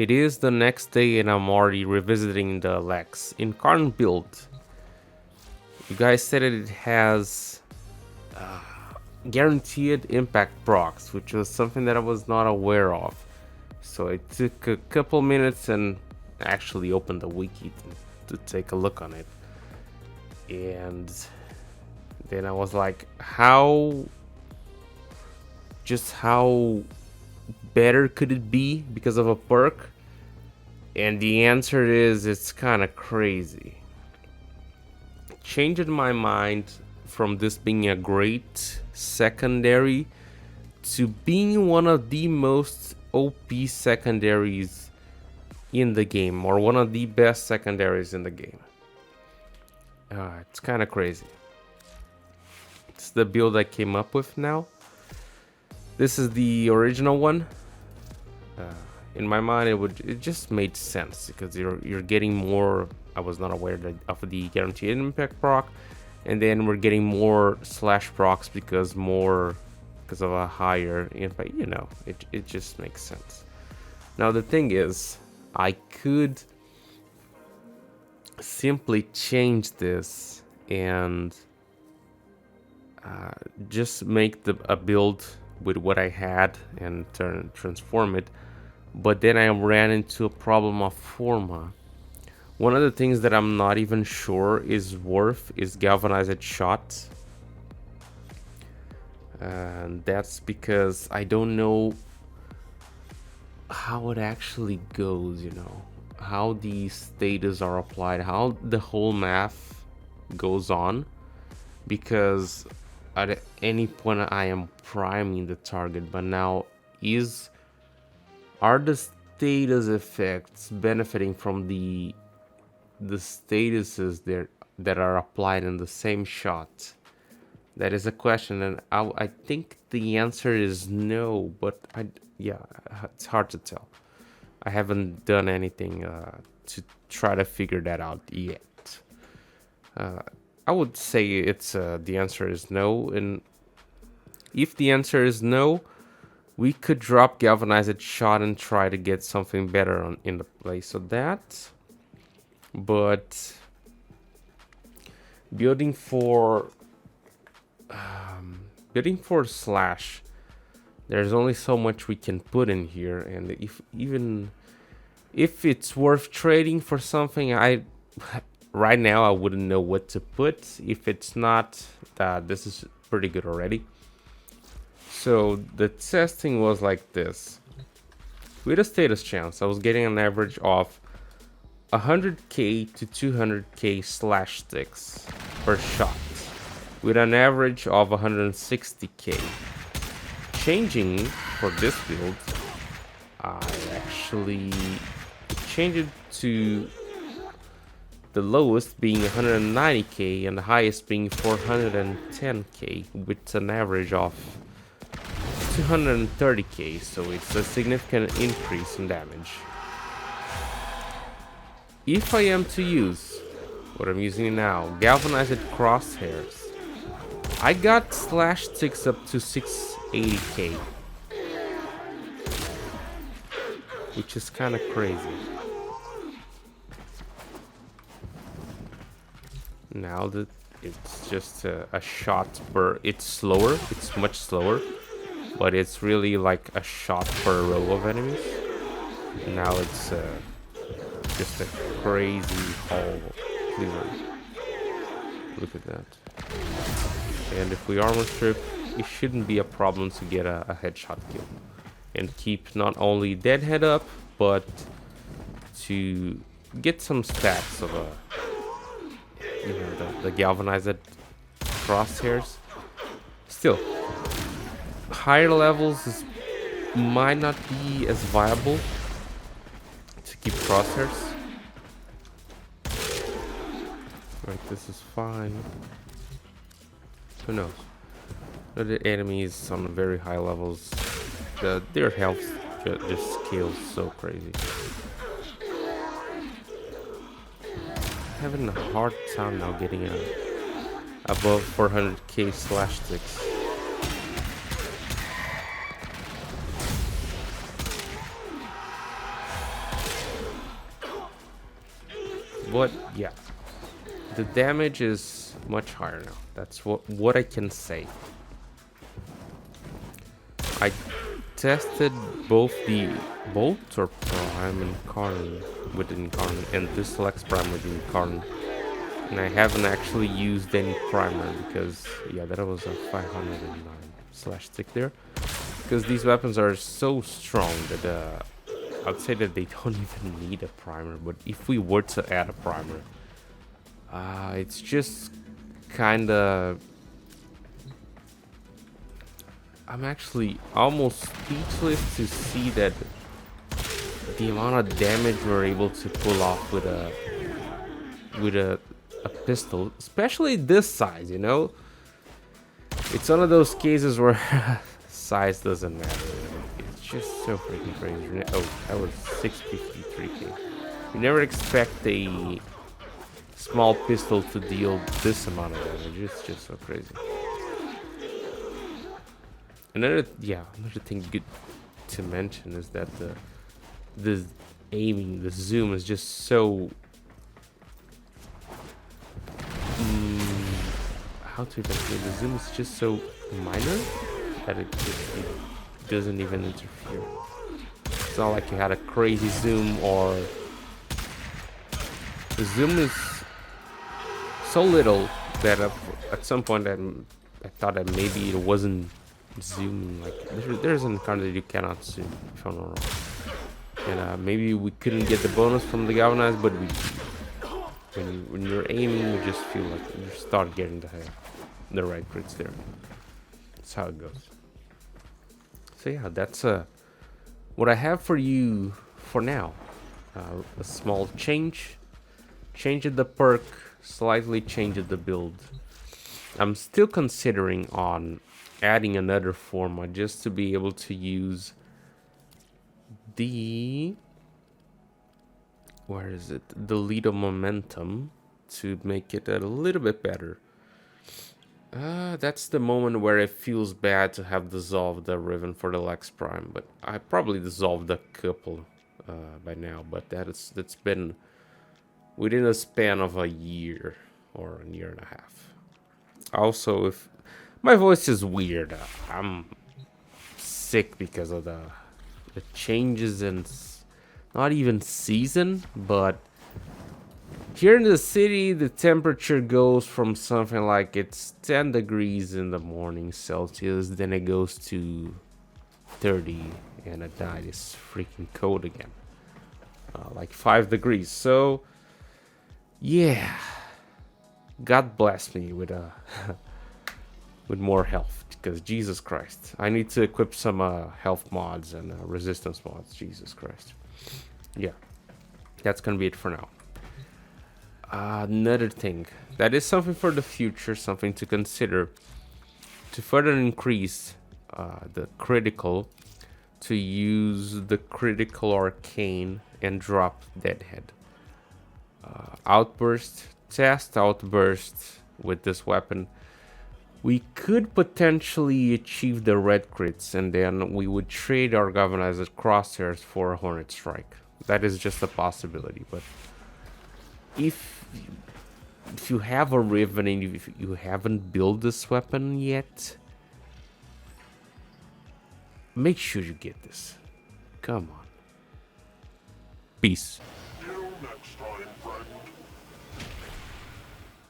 It is the next day and I'm already revisiting the Lex incarnon build. You guys said it has guaranteed impact procs, which was something that I was not aware of. So I took a couple minutes and actually opened the wiki to take a look on it. And then I was like, how better could it be because of a perk? And the answer is it's kind of crazy. Changed my mind from this being a great secondary to being one of the most OP secondaries in the game, or one of the best secondaries in the game. It's kind of crazy. It's the build I came up with now. This is the original one. In my mind, it just made sense because you're getting more. I was not aware of the guaranteed impact proc, and then we're getting more slash procs because of a higher impact. You know, it just makes sense. Now the thing is, I could simply change this and just make a build with what I had and transform it. But then I ran into a problem of forma. One of the things that I'm not even sure is galvanized shot. And that's because I don't know how it actually goes, you know, how these status are applied, how the whole math goes on. Because at any point I am priming the target, but now are the status effects benefiting from the statuses there that are applied in the same shot? That is a question, and I think the answer is no, but it's hard to tell. I haven't done anything to try to figure that out yet. I would say it's the answer is no, and if the answer is no, we could drop galvanized shot and try to get something better in the place of that. But building for slash, there's only so much we can put in here, and if it's worth trading for something, right now I wouldn't know what to put. If it's not, this is pretty good already. So the testing was like this. With a status chance, I was getting an average of 100k to 200k slash sticks per shot, with an average of 160k. Changing for this build, I actually changed it to the lowest being 190k and the highest being 410k, with an average of 230k, so it's a significant increase in damage. If I am to use what I'm using now, galvanized crosshairs, I got slash sticks up to 680k, which is kind of crazy. Now that it's just a shot per, it's much slower, but it's really like a shot per row of enemies. Now it's just a crazy haul cleaver. Look at that. And if we armor strip, it shouldn't be a problem to get a headshot kill and keep not only deadhead up, but to get some stats of the galvanized crosshairs. Still, higher levels might not be as viable to keep crosshairs. Right, this is fine. Who knows? The enemies on very high levels, their health just scales so crazy. Having a hard time now getting above 400k slash sticks. But yeah, the damage is much higher now. That's what I can say. I tested both the Bolt or Prime Incarnon with Incarnon and this Lex Prime with Incarnon. And I haven't actually used any primer because, yeah, that was a 509/stick there. Because these weapons are so strong that I'd say that they don't even need a primer. But if we were to add a primer, it's just kind of... I'm actually almost speechless to see that the amount of damage we're able to pull off with a pistol, especially this size, you know. It's one of those cases where size doesn't matter. It's just so freaking crazy. Oh, that was 653k. You never expect a small pistol to deal this amount of damage. It's just so crazy. Another thing good to mention is that the aiming, the zoom is just so how to even say, the zoom is just so minor that it doesn't even interfere. It's not like you had a crazy zoom, or the zoom is so little that at some point I thought that maybe it wasn't zooming. Like there's an encounter that you cannot zoom, if I'm not wrong. And maybe we couldn't get the bonus from the galvanized, but when you're aiming, you just feel like you start getting the right crits there. That's how it goes. So yeah, that's what I have for you for now. A small change at the perk, slightly change at the build. I'm still considering on adding another format just to be able to use the the lead of momentum to make it a little bit better. That's the moment where it feels bad to have dissolved the Riven for the Lex Prime, but I probably dissolved a couple by now, but that's been within a span of a year or a year and a half. Also, if my voice is weird, I'm sick because of the changes in not even season, but here in the city, the temperature goes from something like it's 10 degrees in the morning Celsius, then it goes to 30, and at night it's freaking cold again, like 5 degrees. So, yeah, God bless me with with more health, because Jesus Christ, I need to equip some health mods and resistance mods. Jesus Christ. Yeah, that's gonna be it for now. Another thing that is something for the future, something to consider to further increase the critical, to use the critical arcane and drop deadhead. Outburst, test outburst with this weapon. We could potentially achieve the red crits, and then we would trade our galvanized crosshairs for a hornet strike. That is just a possibility, but if you have a Riven and if you haven't built this weapon yet, make sure you get this. Come on. Peace.